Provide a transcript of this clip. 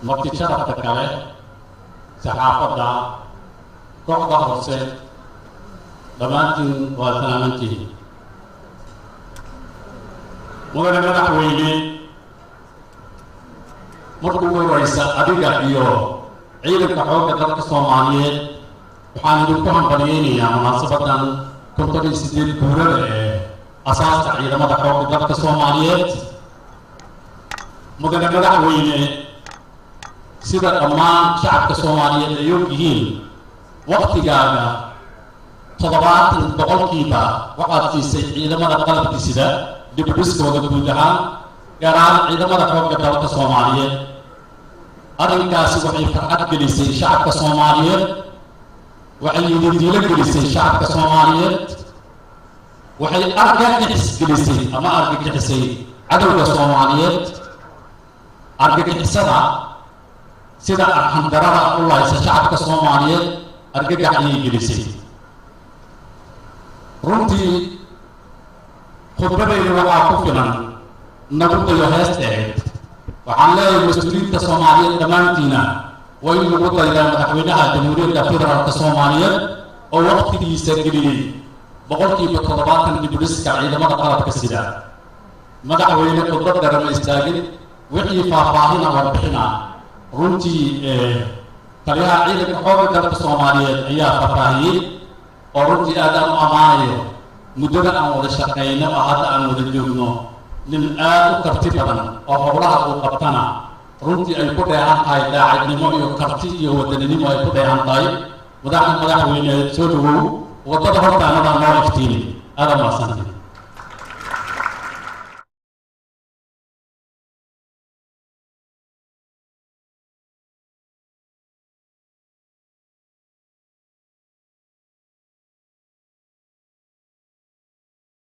marti sharafta kale saxaafadda kooxda hoose dhammaantiin waa salaamantihiin mudane madaxweyne markuu ugu horeysa adiga iyo ciidanka xoogga dalka Soomaaliyeed waxaan idinku hambaliyeynayaa munaasabadan 58 guurada ee asaaska ciidamada xoogga dalka Soomaaliyeed mudane madaxweyne sida dhammaan shacabka Soomaaliyeed ay ogyihiin waqtigaaga 70% waxaad siisay ciidamada qalabka sida dib u dhiskooda guud ahaan gaar ahaan ciidamada xoogga dalka Soomaaliyeed arrinkaasi waxay farxad gelisay shacabka Soomaaliyeed waxay yididiilo gelisay shacabka Soomaaliyeed waxay argagax gelisay ama argagixisay cadowga Soomaaliyeed argagixisada sida arxandarada u lahaysa shacabka Soomaaliyeed argagax ayay gelisay runtii khudbadayda waxaa ku filan nabadayo heesteed waxaan leeyahay mas-uuliyiinta Soomaaliyeed dhammaantiina waa in lagu daydaa madaxweynaha jamhuuriyadda federaalka Soomaaliyeed oo waqtigiisa geliyey 70% dib u dhiska ciidamada qalabka sida madaxweyne khudbad dheer ma istaagin wixii faahfaahin warbixina runtii taliyaha ciidanka xoogga dalka Soomaaliyeed ayaa faahfaahiyey oo runtii aad aan u amaanayo muddada aan wada shaqeyno oo hadda aan wada joogno nin aad u karti badan oo howlaha uu qabtana runtii ay ku dheehan tahay daacadnimo iyo karti iyo wadaninimo ay ku dheehan tahay madaxweyne soo dhawow wadada hortaanada noo iftiini aad ma santin